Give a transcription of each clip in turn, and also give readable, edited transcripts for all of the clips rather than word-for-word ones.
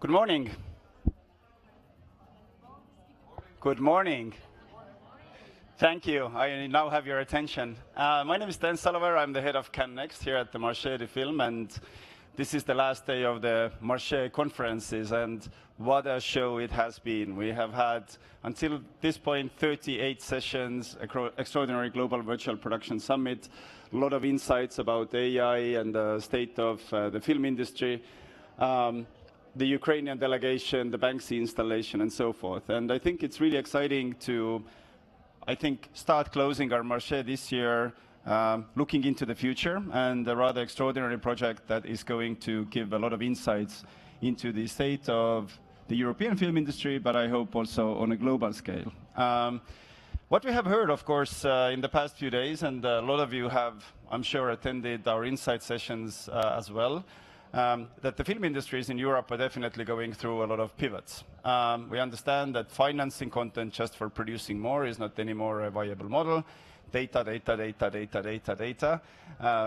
Good morning. Good morning. Thank you. I now have your attention. My name is Dan Salaver. I'm the head of Can Next here at the Marché de Film, and this is the last day of the Marché conferences, and what a show it has been. We have had, until this point, 38 sessions, extraordinary global virtual production summit, a lot of insights about AI and the state of the film industry, the Ukrainian delegation, the Banksy installation, and so forth. And I think it's really exciting to, start closing our Marché this year, looking into the future, and a rather extraordinary project that is going to give a lot of insights into the state of the European film industry, but I hope also on a global scale. What we have heard, of course, in the past few days, and a lot of you have, I'm sure, attended our insight sessions as well, that the film industries in Europe are definitely going through a lot of pivots. We understand that financing content just for producing more is not anymore a viable model. Data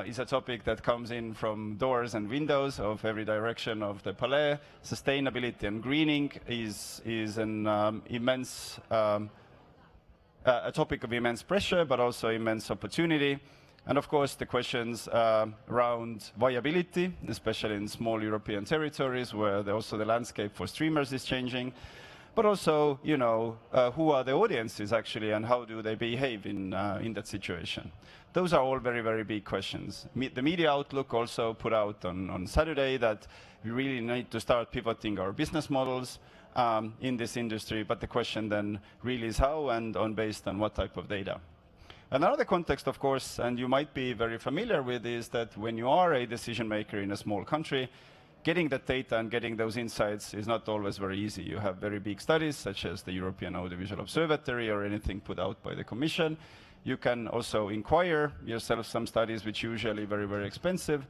is a topic that comes in from doors and windows of every direction of the palais. Sustainability and greening is an immense, a topic of immense pressure, but also immense opportunity. And of course, the questions around viability, especially in small European territories where also the landscape for streamers is changing. But also, you know, who are the audiences actually and how do they behave in that situation? Those are all very, very big questions. The media outlook also put out on Saturday that we really need to start pivoting our business models in this industry. But the question then really is how and based on what type of data. Another context, of course, and you might be very familiar with, is that when you are a decision maker in a small country, getting that data and getting those insights is not always very easy. You have very big studies, such as the European Audiovisual Observatory or anything put out by the Commission. You can also inquire yourself some studies, which usually very, very expensive,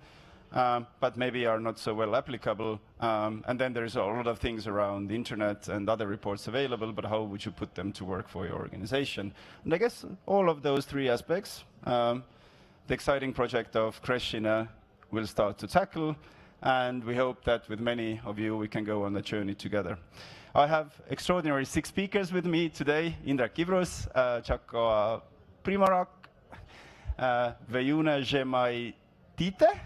but maybe are not so well applicable. And then there's a lot of things around the internet and other reports available, but how would you put them to work for your organization? And I guess all of those three aspects, the exciting project of crescine will start to tackle. And we hope that with many of you, we can go on the journey together. I have extraordinary 6 speakers with me today. Indrek Ibrus, Tšako Primarak, Vejuna Žemaitite,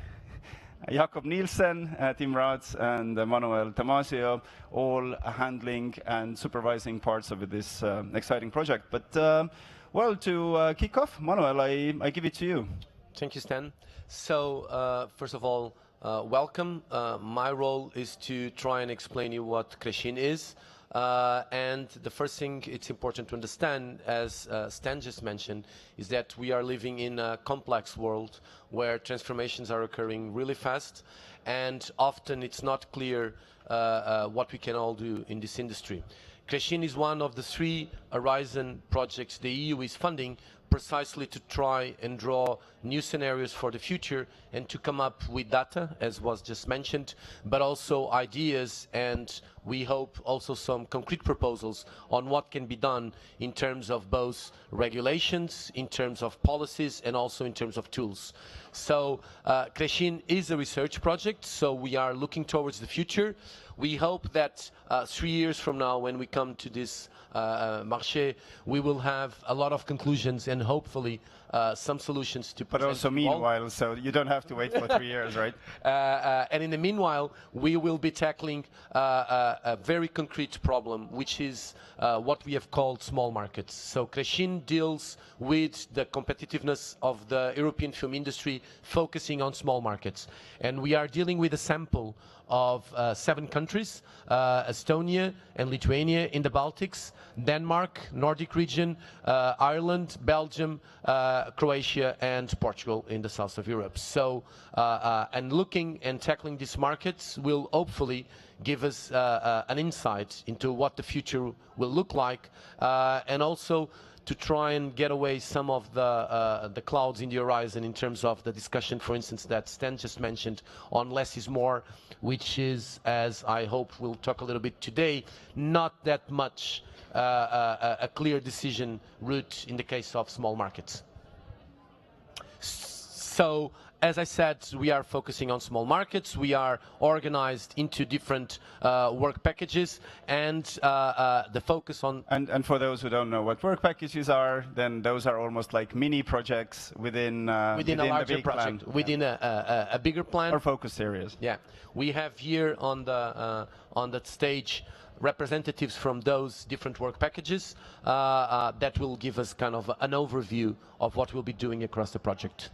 Jakob Nielsen, Tim Raats, and Manuel Damasio, all handling and supervising parts of this exciting project. But, well, to kick off, Manuel, I give it to you. Thank you, Stan. So, first of all, welcome. My role is to try and explain you what crescine is. And the first thing it's important to understand, as Stan just mentioned, is that we are living in a complex world where transformations are occurring really fast, and often it's not clear what we can all do in this industry. Crescine is one of the 3 Horizon projects the EU is funding precisely to try and draw new scenarios for the future and to come up with data, as was just mentioned, but also ideas, and we hope also some concrete proposals on what can be done in terms of both regulations, in terms of policies, and also in terms of tools. So crescine is a research project, so we are looking towards the future. We hope that 3 years from now, when we come to this Marché, we will have a lot of conclusions and hopefully some solutions to But also meanwhile, so you don't have to wait for 3 years, right? And in the meanwhile, we will be tackling a very concrete problem, which is what we have called small markets. So crescine deals with the competitiveness of the European film industry, focusing on small markets. And we are dealing with a sample of 7 countries, Estonia and Lithuania in the Baltics, Denmark, Nordic region, Ireland, Belgium, Croatia, and Portugal in the south of Europe. So, and looking and tackling these markets will hopefully give us an insight into what the future will look like, and also to try and get away some of the clouds in the horizon in terms of the discussion, for instance, that Stan just mentioned on less is more, which is, as I hope we'll talk a little bit today, not that much a clear decision route in the case of small markets. So as I said, we are focusing on small markets. We are organized into different work packages, and the focus on... And for those who don't know what work packages are, then those are almost like mini projects within a larger big project, plan. within a bigger plan. Or focus areas. Yeah. We have here on that stage representatives from those different work packages that will give us kind of an overview of what we'll be doing across the project.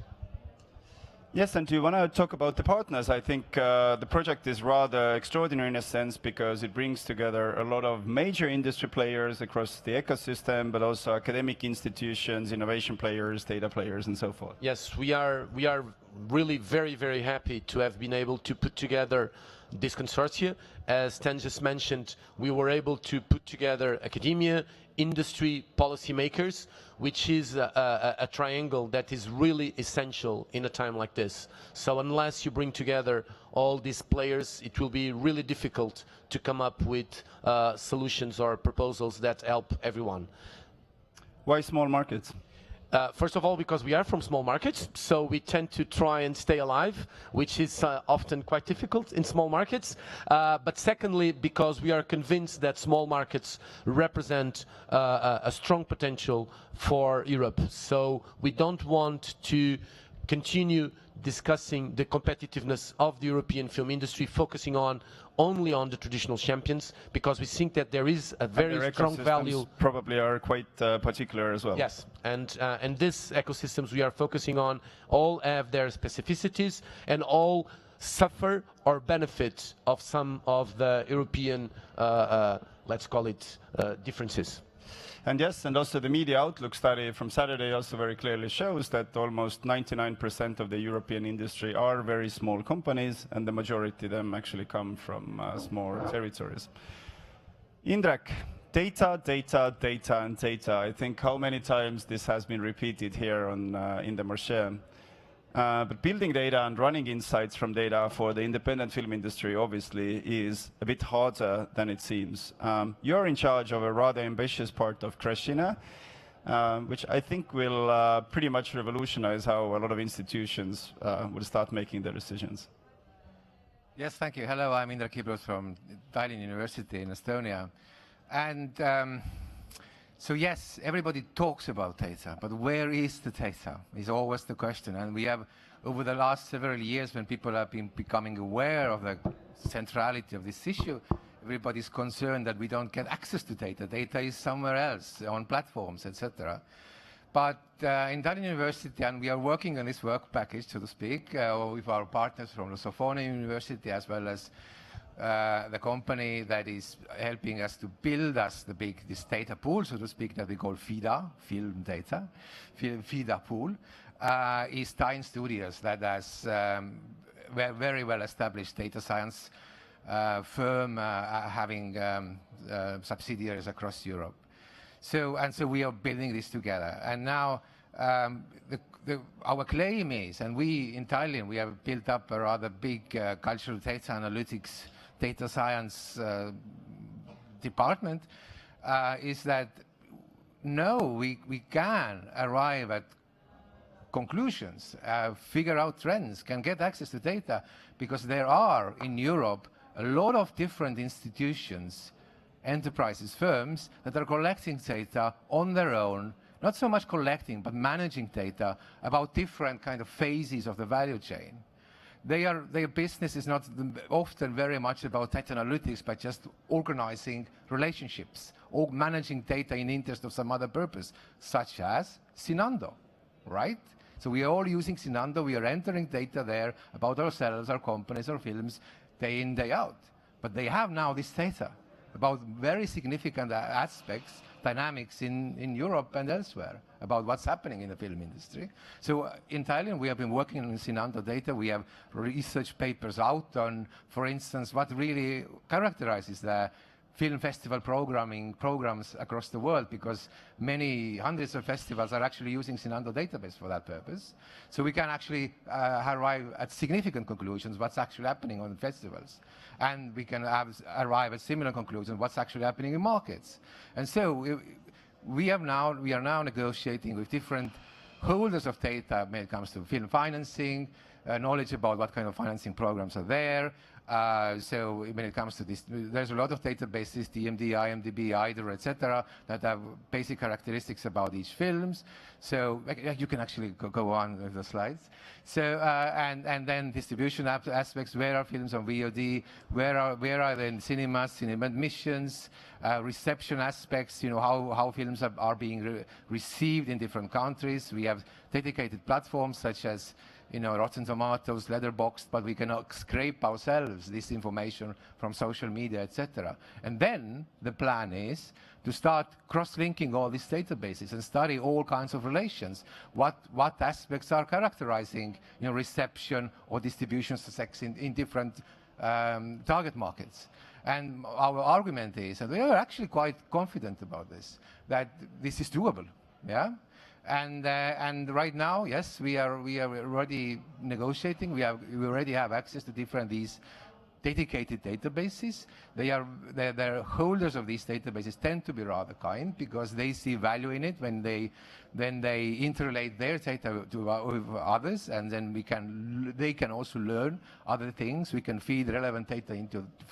Yes, and do you want to talk about the partners? I think the project is rather extraordinary in a sense because it brings together a lot of major industry players across the ecosystem, but also academic institutions, innovation players, data players, and so forth. Yes, we are really very, very happy to have been able to put together this consortium. As Stan just mentioned, we were able to put together academia, industry, policymakers, which is a triangle that is really essential in a time like this. So unless you bring together all these players, it will be really difficult to come up with solutions or proposals that help everyone. Why small markets? First of all, because we are from small markets, so we tend to try and stay alive, which is often quite difficult in small markets. But secondly, because we are convinced that small markets represent a strong potential for Europe. So we don't want to continue discussing the competitiveness of the European film industry, focusing only on the traditional champions, because we think that there is a very strong value. Probably are quite particular as well. Yes, and these ecosystems we are focusing on all have their specificities and all suffer or benefit of some of the European, let's call it, differences. And yes, and also the media outlook study from Saturday also very clearly shows that almost 99% of the European industry are very small companies, and the majority of them actually come from small territories. Indrek, data, data, data, and data. I think how many times this has been repeated here on, in the Marché. But building data and running insights from data for the independent film industry obviously is a bit harder than it seems. You're in charge of a rather ambitious part of Crescine, which I think will pretty much revolutionize how a lot of institutions will start making their decisions. Yes, thank you. Hello, I'm Indrek Kibros from Tallinn University in Estonia. And so yes, everybody talks about data, but where is the data is always the question. And we have, over the last several years, when people have been becoming aware of the centrality of this issue, everybody's concerned that we don't get access to data. Data is somewhere else, on platforms, etc. But in Tallinn University, and we are working on this work package, so to speak, with our partners from Lithuania University, as well as the company that is helping us to build us this data pool, so to speak, that we call FIDA, film data, FIDA pool, is Time Studios, that has very well established data science firm having subsidiaries across Europe. So we are building this together. And now our claim is, and we in Tallinn, we have built up a rather big cultural data analytics data science department, is that no, we can arrive at conclusions, figure out trends, can get access to data, because there are in Europe a lot of different institutions, enterprises, firms that are collecting data on their own, not so much collecting, but managing data about different kind of phases of the value chain. Their business is not often very much about data analytics, but just organizing relationships or managing data in interest of some other purpose, such as Sinando, right? So we are all using Sinando. We are entering data there about ourselves, our companies, our films, day in, day out. But they have now this data about very significant aspects, dynamics in Europe and elsewhere, about what's happening in the film industry. So in Tallinn, we have been working on Sinando data. We have research papers out on, for instance, what really characterizes the film festival programs across the world, because many hundreds of festivals are actually using Sinando database for that purpose. So we can actually arrive at significant conclusions what's actually happening on festivals. And we can arrive at similar conclusions what's actually happening in markets. And so we are now negotiating with different holders of data when it comes to film financing, knowledge about what kind of financing programs are there. So when it comes to this, there's a lot of databases, DMD, IMDb, IDER, etc., that have basic characteristics about each films. So you can actually go on with the slides. So and then distribution aspects. Where are films on VOD? Where are they in cinemas? Cinema admissions, reception aspects. You know how films are being received in different countries. We have dedicated platforms such as Rotten Tomatoes, Letterboxd, but we cannot scrape ourselves this information from social media, etc. And then the plan is to start cross-linking all these databases and study all kinds of relations. What aspects are characterizing reception or distribution success in different target markets. And our argument is, and we are actually quite confident about this, that this is doable. Yeah. And right now, yes, we are already negotiating. We already have access to different these dedicated databases. The holders of these databases tend to be rather kind because they see value in it when they interrelate their data with others, and then they can also learn other things. We can feed relevant data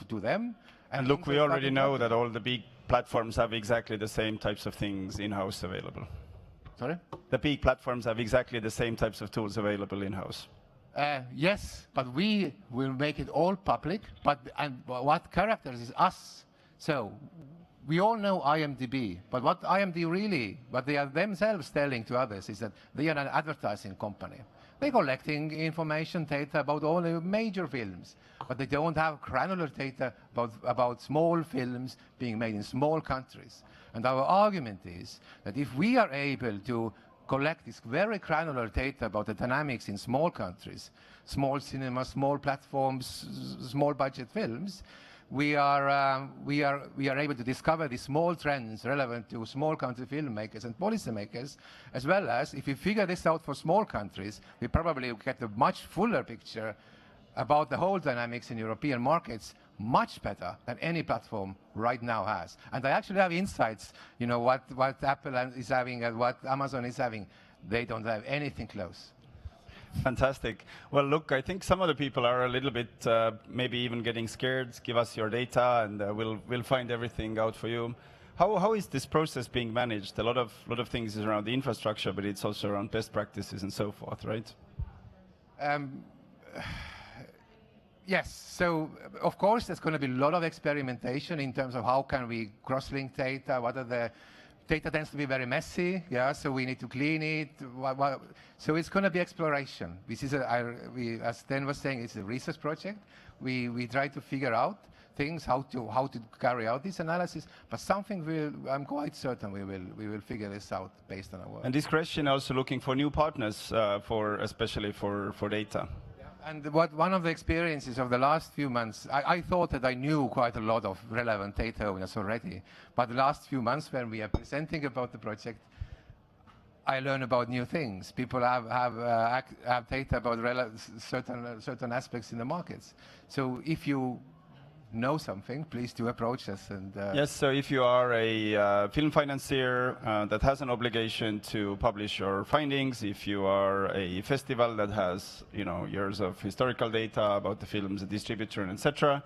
to them. And look, we already know that all the big platforms have exactly the same types of things in-house available. Sorry? The big platforms have exactly the same types of tools available in-house. Yes, but we will make it all public. But what characterizes us? So we all know IMDb, but what they are themselves telling to others is that they are an advertising company. They're collecting information, data about all the major films, but they don't have granular data about small films being made in small countries. And our argument is that if we are able to collect this very granular data about the dynamics in small countries, small cinemas, small platforms, small budget films, we are able to discover the small trends relevant to small country filmmakers and policymakers, as well as if we figure this out for small countries, we probably get a much fuller picture about the whole dynamics in European markets, much better than any platform right now has. And I actually have insights, what Apple is having and what Amazon is having. They don't have anything close. Fantastic. Well, look, I think some of the people are a little bit maybe even getting scared. Give us your data and we'll find everything out for you. How is this process being managed? A lot of things is around the infrastructure, but it's also around best practices and so forth, right? Yes, so of course there's going to be a lot of experimentation in terms of how can we cross-link data, what are the data tends to be very messy, yeah, so we need to clean it. So it's going to be exploration. This is, as Sten was saying, it's a research project. We try to figure out things, how to carry out this analysis, but I'm quite certain we will figure this out based on our work. And this question also looking for new partners, especially for data. And one of the experiences of the last few months, I thought that I knew quite a lot of relevant data owners already, but the last few months when we are presenting about the project, I learn about new things. People have data about certain aspects in the markets. So if you know something, please do approach us. And yes, so if you are a film financier that has an obligation to publish your findings, if you are a festival that has years of historical data about the films, the distributor, and etc.,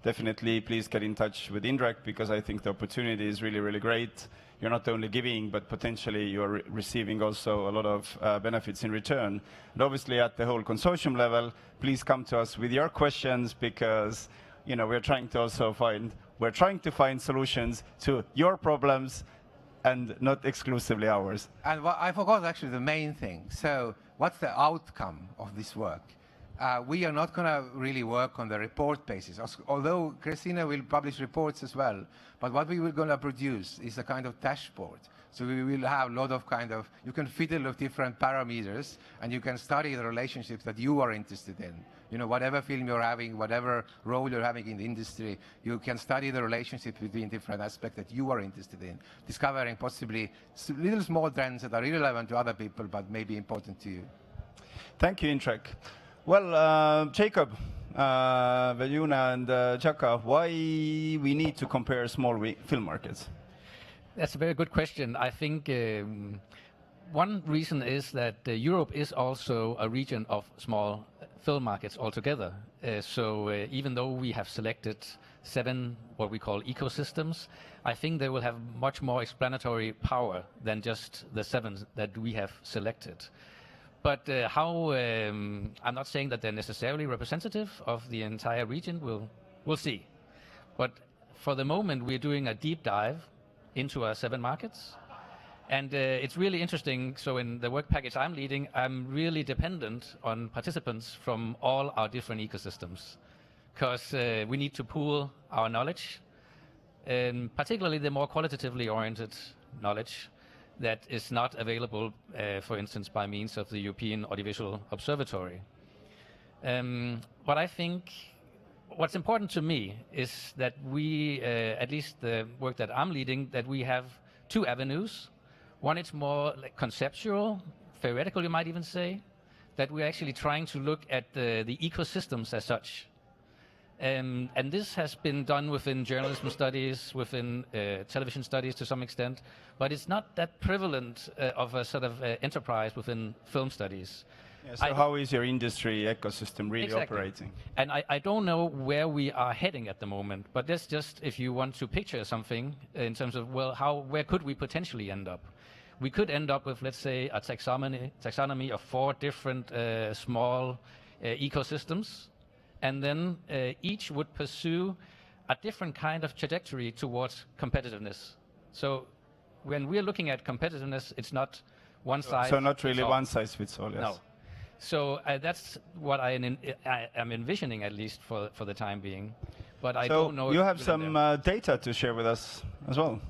definitely please get in touch with Indrek, because I think the opportunity is really, really great. You're not only giving, but potentially you're receiving also a lot of benefits in return. And obviously at the whole consortium level, please come to us with your questions, because we're trying to find solutions to your problems and not exclusively ours. And I forgot actually the main thing. So what's the outcome of this work? We are not going to really work on the report basis, although Crescine will publish reports as well. But what we were going to produce is a kind of dashboard. So we will have a lot of you can fiddle with different parameters, and you can study the relationships that you are interested in. Whatever film you're having, whatever role you're having in the industry, you can study the relationship between different aspects that you are interested in, discovering possibly little small trends that are irrelevant to other people, but maybe important to you. Thank you, Indrek. Well, Jacob, Veljuna, and Jaka, why we need to compare small film markets? That's a very good question. I think one reason is that Europe is also a region of small film markets altogether. So even though we have selected 7 what we call ecosystems, I think they will have much more explanatory power than just the 7 that we have selected. But I'm not saying that they're necessarily representative of the entire region. We'll see. But for the moment, we're doing a deep dive into our 7 markets. And it's really interesting. So in the work package I'm leading, I'm really dependent on participants from all our different ecosystems, because we need to pool our knowledge, and particularly the more qualitatively oriented knowledge that is not available, for instance, by means of the European Audiovisual Observatory. But I think what's important to me is that we, at least the work that I'm leading, that we have 2 avenues. One, it's more like conceptual, theoretical, you might even say, that we're actually trying to look at the ecosystems as such. And this has been done within journalism studies, within television studies to some extent, but it's not that prevalent of a sort of enterprise within film studies. Yeah, so how is your industry ecosystem really Exactly. operating? And I don't know where we are heading at the moment, but that's just if you want to picture something in terms of, well, where could we potentially end up? We could end up with, let's say, a taxonomy of 4 different small ecosystems, and then each would pursue a different kind of trajectory towards competitiveness. So when we're looking at competitiveness, it's not one size. So not really fits all. one size fits all, yes. No. So that's what I am envisioning, at least for the time being. But I don't know. So you have some data to share with us as well.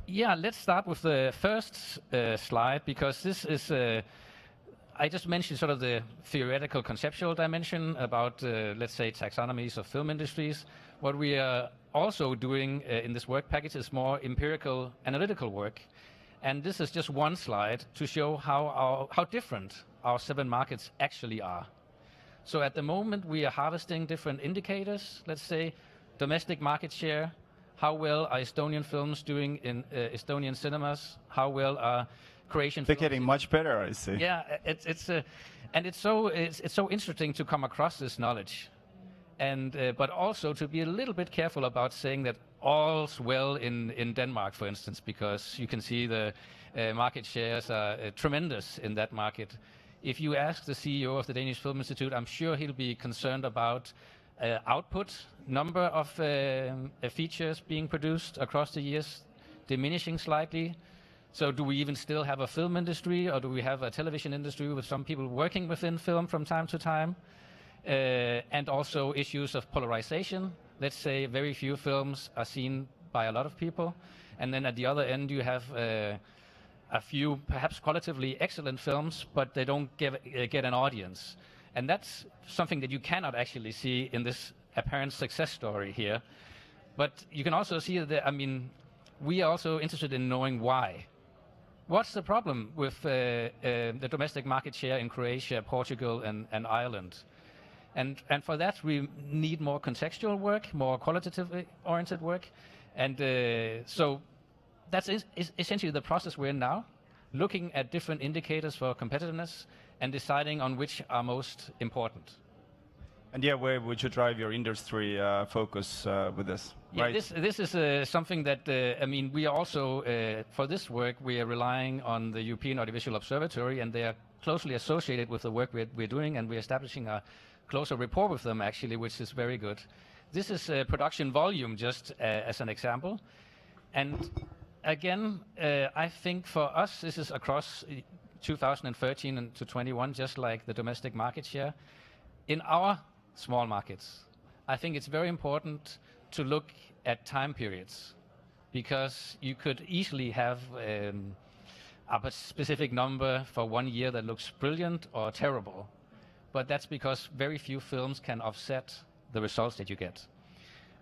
Yeah, let's start with the first slide, because this is, I just mentioned sort of the theoretical conceptual dimension about, let's say, taxonomies of film industries. What we are also doing in this work package is more empirical analytical work. And this is just one slide to show how different our 7 markets actually are. So at the moment, we are harvesting different indicators, let's say domestic market share. How well are Estonian films doing in Estonian cinemas? How well are Croatian They're films? getting much better, I see. Yeah, it's so interesting to come across this knowledge, and but also to be a little bit careful about saying that all's well in Denmark, for instance, because you can see the market shares are tremendous in that market. If you ask the CEO of the Danish Film Institute, I'm sure he'll be concerned about output, number of features being produced across the years diminishing slightly. So do we even still have a film industry, or do we have a television industry with some people working within film from time to time? And also issues of polarization. Let's say very few films are seen by a lot of people. And then at the other end, you have a few perhaps qualitatively excellent films, but they don't get an audience. And that's something that you cannot actually see in this apparent success story here. But you can also see that, I mean, we are also interested in knowing why. What's the problem with the domestic market share in Croatia, Portugal, and Ireland? And for that, we need more contextual work, more qualitatively oriented work. And so that's essentially the process we're in now, looking at different indicators for competitiveness and deciding on which are most important. And yeah, where would you drive your industry focus with this? Yeah, right? this is something that, I mean, we are also, for this work, we are relying on the European Audiovisual Observatory, and they are closely associated with the work we're doing, and we're establishing a closer rapport with them, actually, which is very good. This is production volume, just as an example. And again, I think for us, this is across 2013 and to 21, just like the domestic market share. In our small markets, I think it's very important to look at time periods, because you could easily have a specific number for 1 year that looks brilliant or terrible. But that's because very few films can offset the results that you get.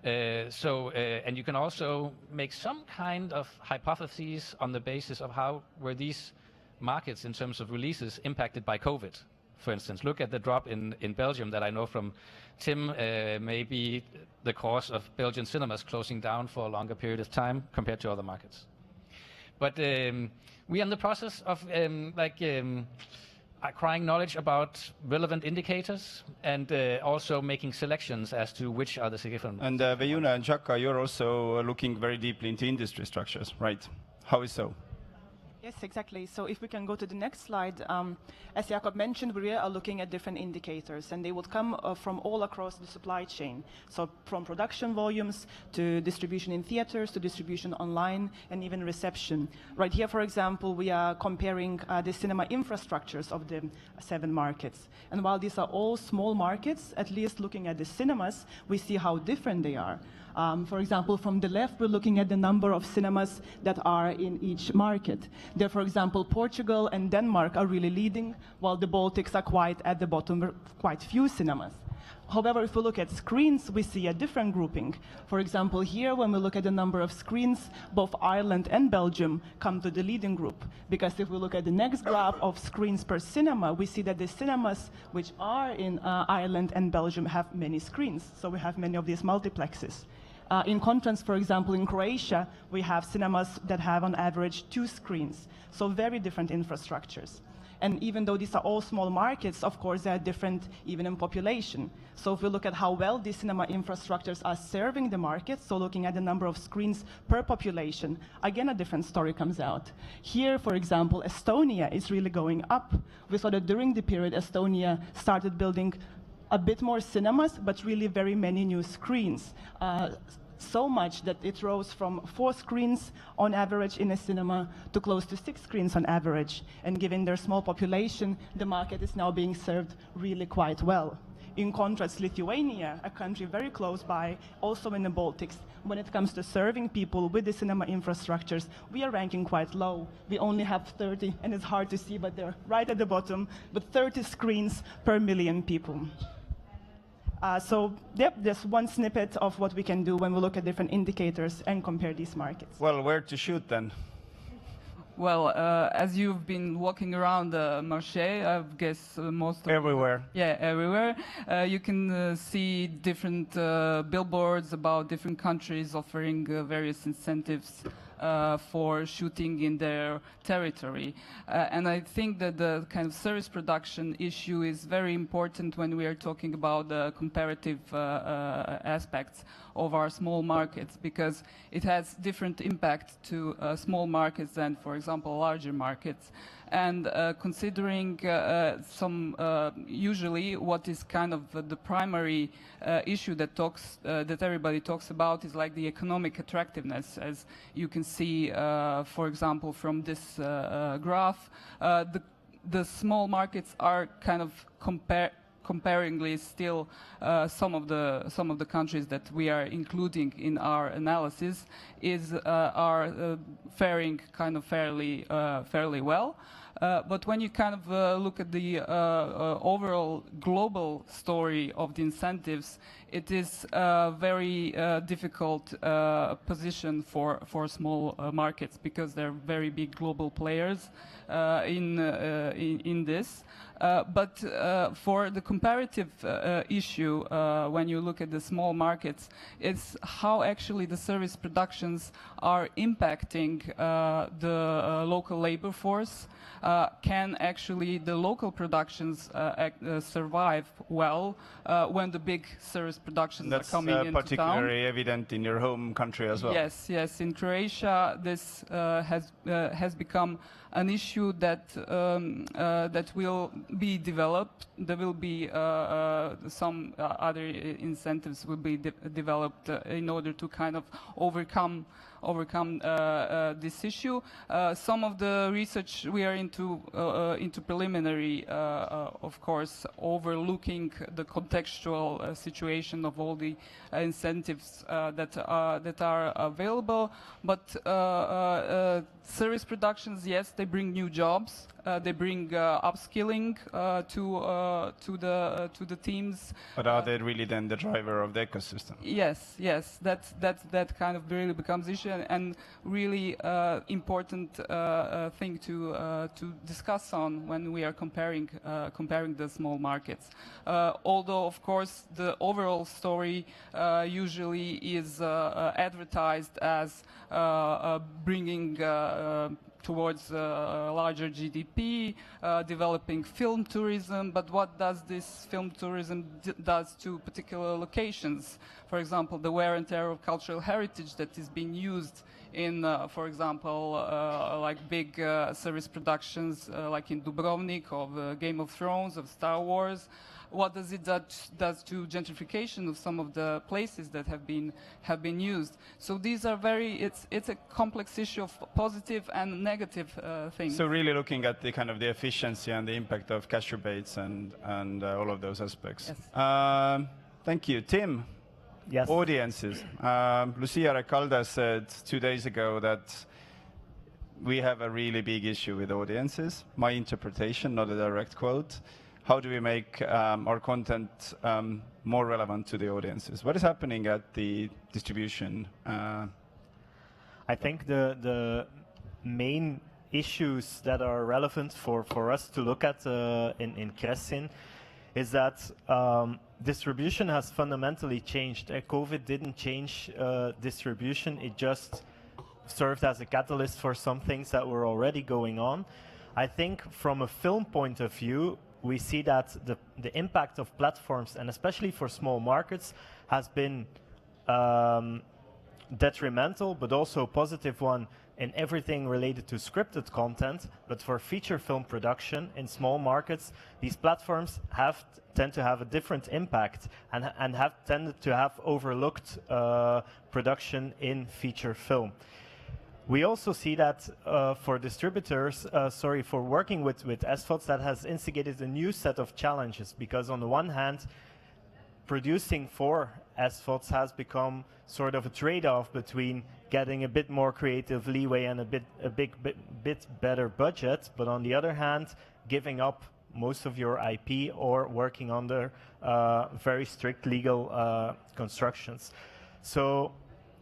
And you can also make some kind of hypotheses on the basis of how were these markets in terms of releases impacted by COVID. For instance, look at the drop in Belgium that I know from Tim may be the cause of Belgian cinemas closing down for a longer period of time compared to other markets. But we are in the process of acquiring knowledge about relevant indicators and also making selections as to which are the significant. And Vejuna and Jaka, you're also looking very deeply into industry structures, right? How is so? Yes, exactly. So if we can go to the next slide, as Jakob mentioned, we are looking at different indicators, and they would come from all across the supply chain. So from production volumes to distribution in theaters to distribution online and even reception. Right here, for example, we are comparing the cinema infrastructures of the 7 markets. And while these are all small markets, at least looking at the cinemas, we see how different they are. For example, from the left, we're looking at the number of cinemas that are in each market. There, for example, Portugal and Denmark are really leading, while the Baltics are quite at the bottom, quite few cinemas. However, if we look at screens, we see a different grouping. For example, here, when we look at the number of screens, both Ireland and Belgium come to the leading group. Because if we look at the next graph of screens per cinema, we see that the cinemas which are in Ireland and Belgium have many screens. So we have many of these multiplexes. In contrast, for example, in Croatia, we have cinemas that have on average 2 screens. So very different infrastructures. And even though these are all small markets, of course, they are different even in population. So if we look at how well these cinema infrastructures are serving the market, so looking at the number of screens per population, again, a different story comes out. Here, for example, Estonia is really going up. We saw that during the period, Estonia started building a bit more cinemas, but really very many new screens. So much that it rose from 4 screens on average in a cinema to close to 6 screens on average. And given their small population, the market is now being served really quite well. In contrast, Lithuania, a country very close by, also in the Baltics, when it comes to serving people with the cinema infrastructures, we are ranking quite low. We only have 30, and it's hard to see, but they're right at the bottom, with 30 screens per million people. So, yep, just one snippet of what we can do when we look at different indicators and compare these markets. Well, where to shoot then? Well, as you've been walking around the marché, I guess most of Everywhere. Yeah, everywhere. You can see different billboards about different countries offering various incentives for shooting in their territory. And I think that the kind of service production issue is very important when we are talking about the comparative aspects of our small markets, because it has different impact to small markets than, for example, larger markets. And considering usually what is kind of the primary issue that everybody talks about is like the economic attractiveness. As you can see, for example, from this graph, the small markets are kind of comparingly still some of the countries that we are including in our analysis are faring kind of fairly well. But when you kind of look at the overall global story of the incentives, it is a very difficult position for small markets, because they're very big global players in this. But for the comparative issue, when you look at the small markets, it's how actually the service productions are impacting the local labor force. Can actually the local productions survive well when the big service productions are coming into town? That's particularly evident in your home country as well. Yes, yes. In Croatia, this has become an issue that that will be developed. There will be some other incentives will be developed in order to kind of overcome this issue. Some of the research we are into preliminary, of course, overlooking the contextual situation of all the incentives that are available. But service productions, yes, they bring new jobs. They bring upskilling to the teams. But are they really then the driver of the ecosystem? Yes, yes. That kind of really becomes issue, and really important thing to discuss on when we are comparing the small markets. Although, of course, the overall story usually is advertised as bringing towards larger GDP, developing film tourism, but what does this film tourism does to particular locations? For example, the wear and tear of cultural heritage that is being used in, for example, like big service productions like in Dubrovnik of Game of Thrones, of Star Wars. What does it does to gentrification of some of the places that have been used? So these are it's a complex issue of positive and negative things. So really looking at the kind of the efficiency and the impact of cash rebates and all of those aspects. Yes. Thank you, Tim. Yes. Audiences. Lucia Recalde said 2 days ago that we have a really big issue with audiences. My interpretation, not a direct quote. How do we make our content more relevant to the audiences? What is happening at the distribution? I think the main issues that are relevant for us to look at in Crescine is that distribution has fundamentally changed. COVID didn't change distribution, it just served as a catalyst for some things that were already going on. I think from a film point of view, we see that the impact of platforms, and especially for small markets, has been detrimental, but also a positive one in everything related to scripted content. But for feature film production in small markets, these platforms tend to have a different impact and have tended to have overlooked production in feature film. We also see that for distributors, for working with SVODs, that has instigated a new set of challenges, because on the one hand, producing for SVODs has become sort of a trade-off between getting a bit more creative leeway and a bit better budget, but on the other hand, giving up most of your IP or working under very strict legal constructions. So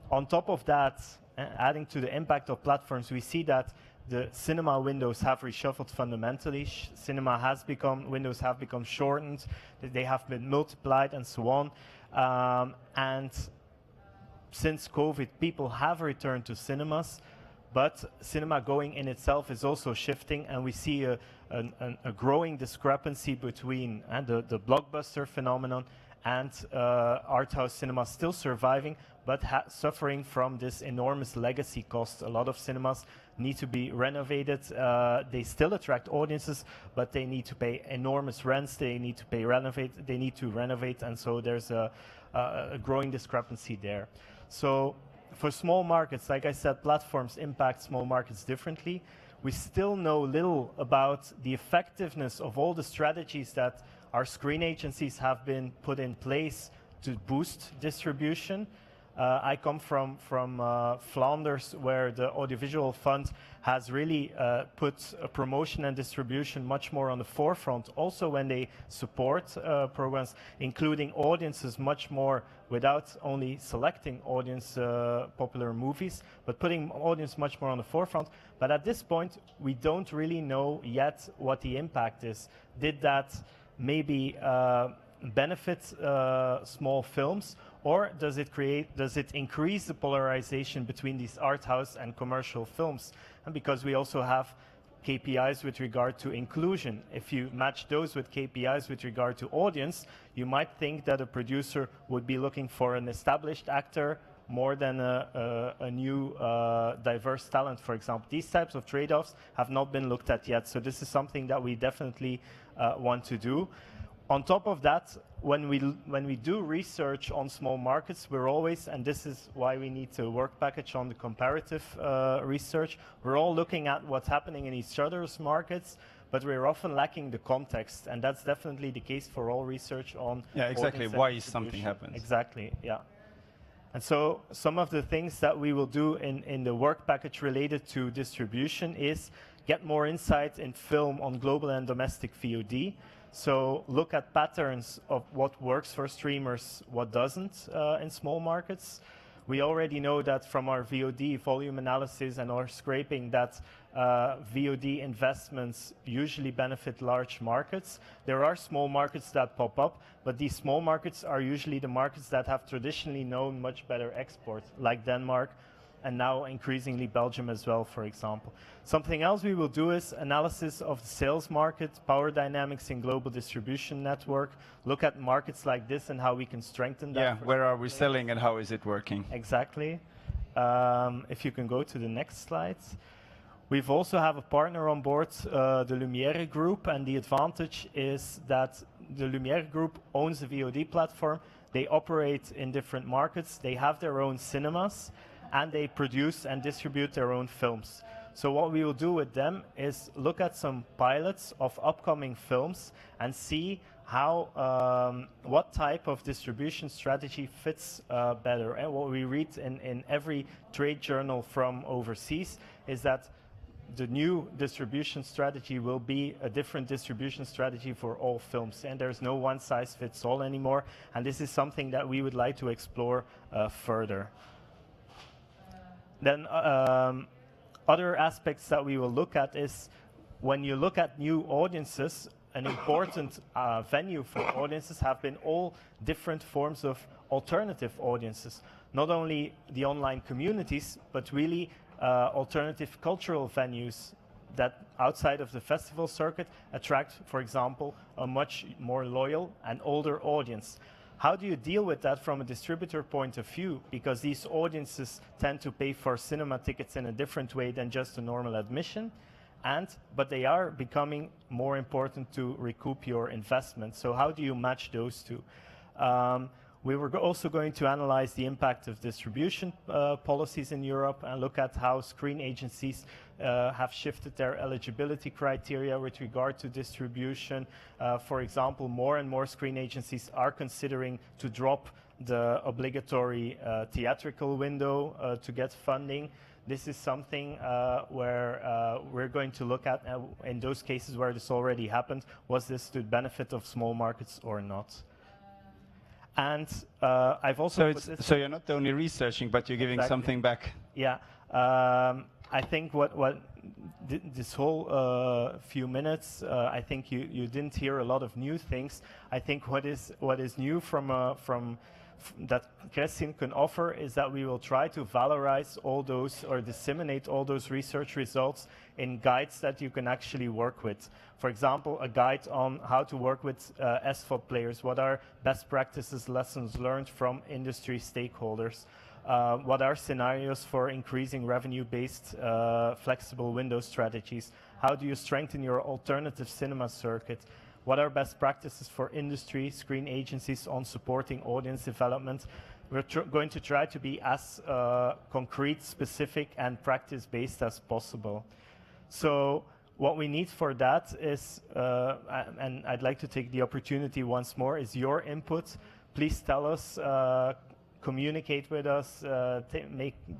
on top of that, adding to the impact of platforms, we see that the cinema windows have reshuffled fundamentally. Windows have become shortened, they have been multiplied and so on. And since COVID, people have returned to cinemas, but cinema going in itself is also shifting, and we see a growing discrepancy between the blockbuster phenomenon and art house cinema still surviving, but suffering from this enormous legacy cost. A lot of cinemas need to be renovated. They still attract audiences, but they need to pay enormous rents. They need to renovate, and so there's a growing discrepancy there. So for small markets, like I said, platforms impact small markets differently. We still know little about the effectiveness of all the strategies that our screen agencies have been put in place to boost distribution. I come from Flanders, where the audiovisual fund has really put promotion and distribution much more on the forefront, also when they support programs, including audiences much more, without only selecting audience popular movies, but putting audience much more on the forefront. But at this point, we don't really know yet what the impact is. Did that maybe benefit small films, or does it increase the polarization between these art house and commercial films? And because we also have KPIs with regard to inclusion, if you match those with KPIs with regard to audience, you might think that a producer would be looking for an established actor more than a new diverse talent, for example. These types of trade-offs have not been looked at yet, so this is something that we definitely want to do. On top of that, when we do research on small markets, we're always, and this is why we need to work package on the comparative research, we're all looking at what's happening in each other's markets, but we're often lacking the context, and that's definitely the case for all research on exactly why something happens. Exactly, yeah. And so some of the things that we will do in the work package related to distribution is get more insight in film on global and domestic VOD. So look at patterns of what works for streamers, what doesn't in small markets. We already know that from our VOD volume analysis and our scraping that VOD investments usually benefit large markets. There are small markets that pop up, but these small markets are usually the markets that have traditionally known much better export, like Denmark, and now increasingly Belgium as well, for example. Something else we will do is analysis of the sales market, power dynamics in global distribution network, look at markets like this and how we can strengthen that. Yeah, where are we selling and how is it working? Exactly. If you can go to the next slides. We've also have a partner on board, the Lumiere Group, and the advantage is that the Lumiere Group owns the VOD platform. They operate in different markets, they have their own cinemas, and they produce and distribute their own films. So what we will do with them is look at some pilots of upcoming films and see how, what type of distribution strategy fits better. And what we read in every trade journal from overseas is that the new distribution strategy will be a different distribution strategy for all films, and there's no one size fits all anymore, and this is something that we would like to explore further. Then other aspects that we will look at is when you look at new audiences, an important venue for audiences have been all different forms of alternative audiences, not only the online communities, but really alternative cultural venues that outside of the festival circuit attract, for example, a much more loyal and older audience. How do you deal with that from a distributor point of view? Because these audiences tend to pay for cinema tickets in a different way than just a normal admission, but they are becoming more important to recoup your investment. So how do you match those two? We were also going to analyze the impact of distribution policies in Europe and look at how screen agencies have shifted their eligibility criteria with regard to distribution. For example, more and more screen agencies are considering to drop the obligatory theatrical window to get funding. This is something where we're going to look at in those cases where this already happened, was this to the benefit of small markets or not? And I've also so you're not only researching, but you're giving something back. Yeah, I think what this whole few minutes, I think you didn't hear a lot of new things. I think what is new from that Crescine can offer is that we will try to valorize all those or disseminate all those research results in guides that you can actually work with. For example, a guide on how to work with SVOD players. What are best practices, lessons learned from industry stakeholders? What are scenarios for increasing revenue-based flexible window strategies? How do you strengthen your alternative cinema circuit? What are best practices for industry, screen agencies on supporting audience development? We're going to try to be as concrete, specific, and practice-based as possible. So what we need for that is, and I'd like to take the opportunity once more, is your input. Please tell us, communicate with us,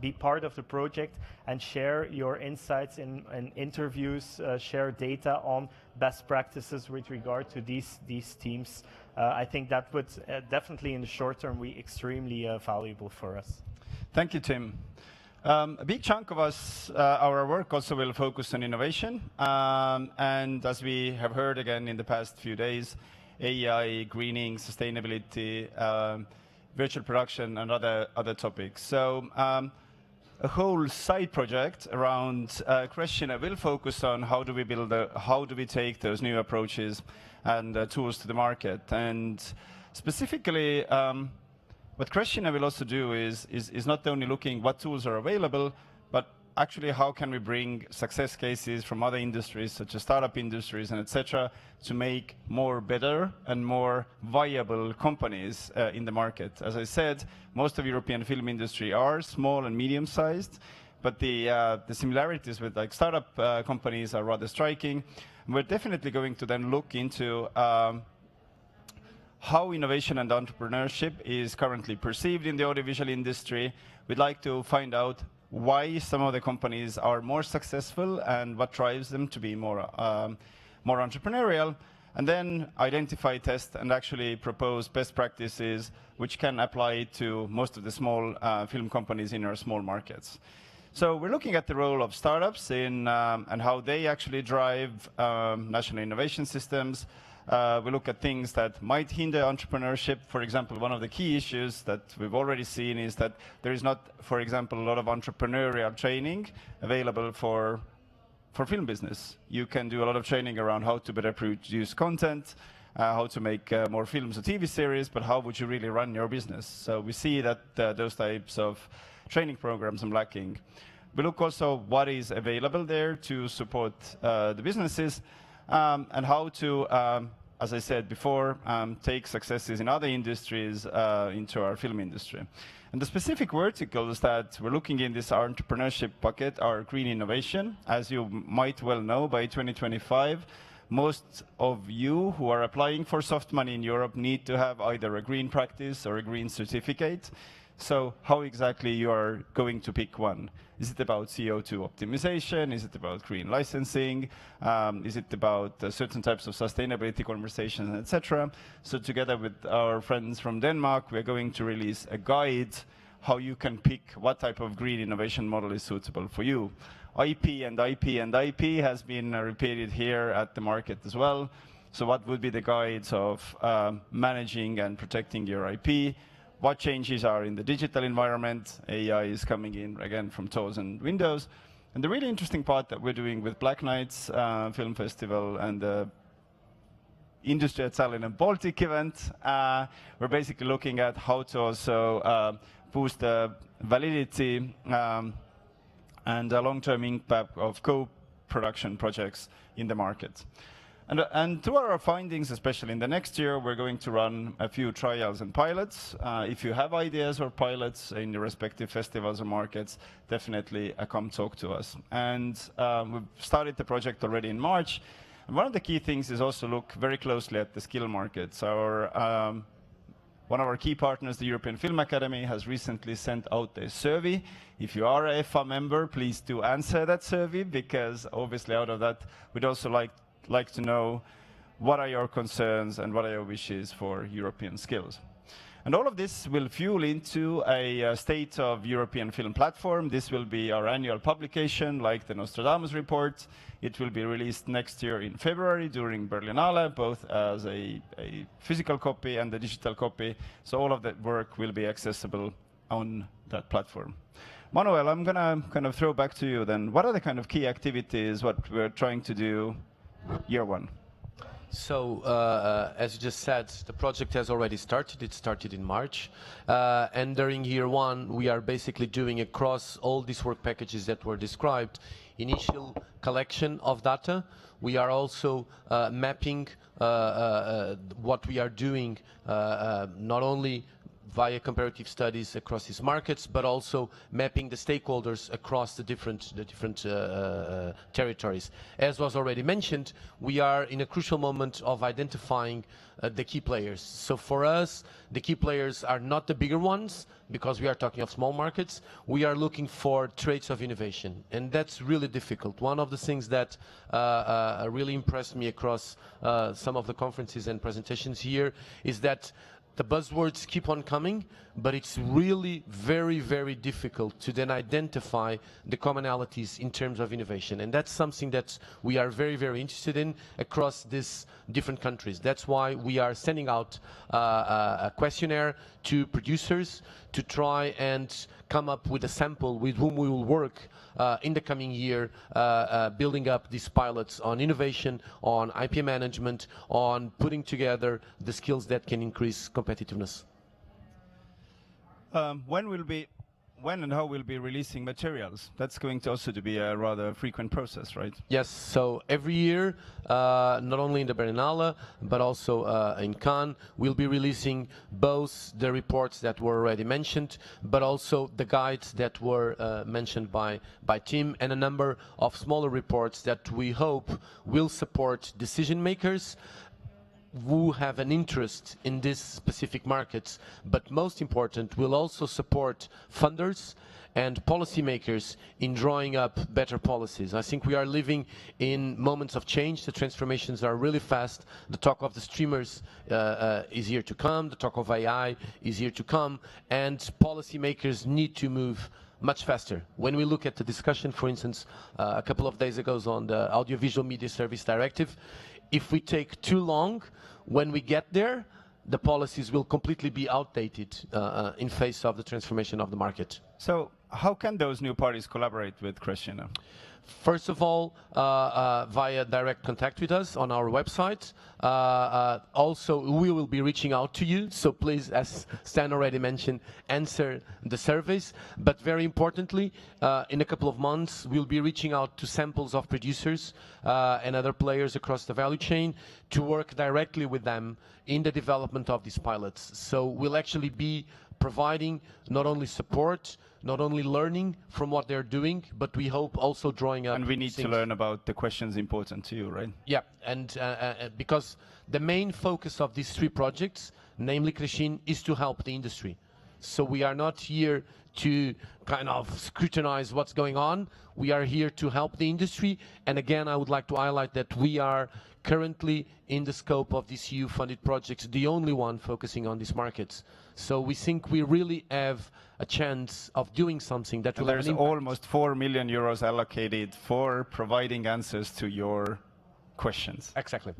be part of the project, and share your insights in interviews, share data on best practices with regard to these teams. I think that would definitely in the short term be extremely valuable for us. Thank you, Tim. A big chunk of our work also will focus on innovation, and as we have heard again in the past few days, AI, greening, sustainability, virtual production, and other topics. So a whole side project around Crescine will focus on how do we take those new approaches and tools to the market. And specifically, what Crescine will also do is not only looking what tools are available, but actually how can we bring success cases from other industries, such as startup industries and etc., to make more better and more viable companies in the market. As I said, most of European film industry are small and medium-sized, but the similarities with like startup companies are rather striking. We're definitely going to then look into how innovation and entrepreneurship is currently perceived in the audiovisual industry. We'd like to find out why some of the companies are more successful and what drives them to be more entrepreneurial, and then identify, test, and actually propose best practices which can apply to most of the small film companies in our small markets. So we're looking at the role of startups in and how they actually drive national innovation systems, We look at things that might hinder entrepreneurship. For example, one of the key issues that we've already seen is that there is not, for example, a lot of entrepreneurial training available for film business. You can do a lot of training around how to better produce content, how to make more films or TV series, but how would you really run your business? So we see that those types of training programs are lacking. We look also what is available there to support the businesses and how to, as I said before, take successes in other industries into our film industry. And the specific verticals that we're looking in this entrepreneurship bucket are green innovation. As you might well know, by 2025, most of you who are applying for soft money in Europe need to have either a green practice or a green certificate. So how exactly you are going to pick one? Is it about CO2 optimization? Is it about green licensing? Is it about certain types of sustainability conversations, etc.? So together with our friends from Denmark, we're going to release a guide how you can pick what type of green innovation model is suitable for you. IP and IP and IP has been repeated here at the market as well. So what would be the guides of managing and protecting your IP? What changes are in the digital environment? AI is coming in again from tools and Windows. And the really interesting part that we're doing with Black Nights Film Festival and the Industry at Tallinn and Baltic event, we're basically looking at how to also boost the validity and the long-term impact of co-production projects in the market. And to our findings, especially in the next year, we're going to run a few trials and pilots. If you have ideas or pilots in your respective festivals or markets, definitely come talk to us. And we've started the project already in March. And one of the key things is also look very closely at the skill markets. One of our key partners, the European Film Academy, has recently sent out a survey. If you are a EFA member, please do answer that survey, because obviously out of that, we'd also like to know what are your concerns and what are your wishes for European skills. And all of this will fuel into a State of European Film platform. This will be our annual publication, like the Nostradamus report. It will be released next year in February during Berlinale, both as a physical copy and a digital copy. So all of that work will be accessible on that platform. Manuel, I'm going to kind of throw back to you then. What are the kind of key activities, what we're trying to do year one? So, as you just said, the project has already started. It started in March. And during year one, we are basically doing across all these work packages that were described, initial collection of data. We are also mapping what we are doing, not only via comparative studies across these markets, but also mapping the stakeholders across the different territories. As was already mentioned, we are in a crucial moment of identifying the key players. So for us, the key players are not the bigger ones, because we are talking of small markets. We are looking for traits of innovation, and that's really difficult. One of the things that really impressed me across some of the conferences and presentations here is that the buzzwords keep on coming, but it's really very, very difficult to then identify the commonalities in terms of innovation. And that's something that we are very, very interested in across these different countries. That's why we are sending out a questionnaire to producers to try and come up with a sample with whom we will work in the coming year, building up these pilots on innovation, on IP management, on putting together the skills that can increase competitiveness. When and how we'll be releasing materials? That's going to also be a rather frequent process, right? Yes, so every year, not only in the Berlinale, but also in Cannes, we'll be releasing both the reports that were already mentioned, but also the guides that were mentioned by Tim, and a number of smaller reports that we hope will support decision makers who have an interest in these specific markets, but most important, will also support funders and policymakers in drawing up better policies. I think we are living in moments of change. The transformations are really fast. The talk of the streamers is here to come. The talk of AI is here to come. And policymakers need to move much faster. When we look at the discussion, for instance, a couple of days ago on the Audiovisual Media Service Directive, if we take too long, when we get there, the policies will completely be outdated in face of the transformation of the market. So how can those new parties collaborate with Crescine? First of all, via direct contact with us on our website. Also, we will be reaching out to you. So please, as Stan already mentioned, answer the surveys. But very importantly, in a couple of months, we'll be reaching out to samples of producers and other players across the value chain to work directly with them in the development of these pilots. So we'll actually be providing not only support, not only learning from what they're doing, but we hope also drawing up. And we need to learn about the questions important to you, right? Yeah, and because the main focus of these 3 projects, namely Crescine, is to help the industry. So we are not here to kind of scrutinize what's going on. We are here to help the industry. And again, I would like to highlight that we are currently in the scope of these EU-funded projects, the only one focusing on these markets. So we think we really have a chance of doing something that will have an impact. There's almost 4 million euros allocated for providing answers to your questions. Exactly.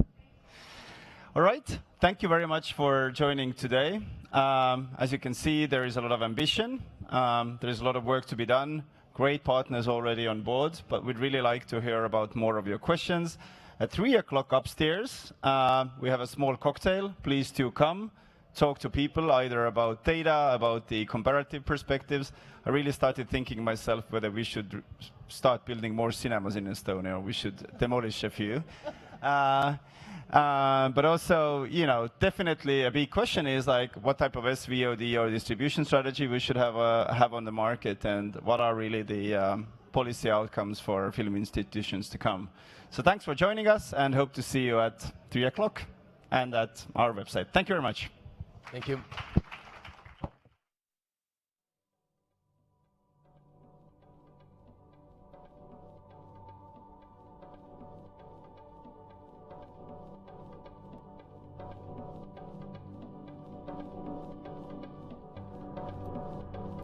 All right. Thank you very much for joining today. As you can see, there is a lot of ambition. There is a lot of work to be done. Great partners already on board, but we'd really like to hear about more of your questions. At 3 o'clock upstairs, we have a small cocktail. Please do come. Talk to people either about data, about the comparative perspectives. I really started thinking myself whether we should start building more cinemas in Estonia, or we should demolish a few. But also, you know, definitely a big question is like what type of SVOD or distribution strategy we should have on the market, and what are really the policy outcomes for film institutions to come. So thanks for joining us, and hope to see you at 3 o'clock and at our website. Thank you very much. Thank you.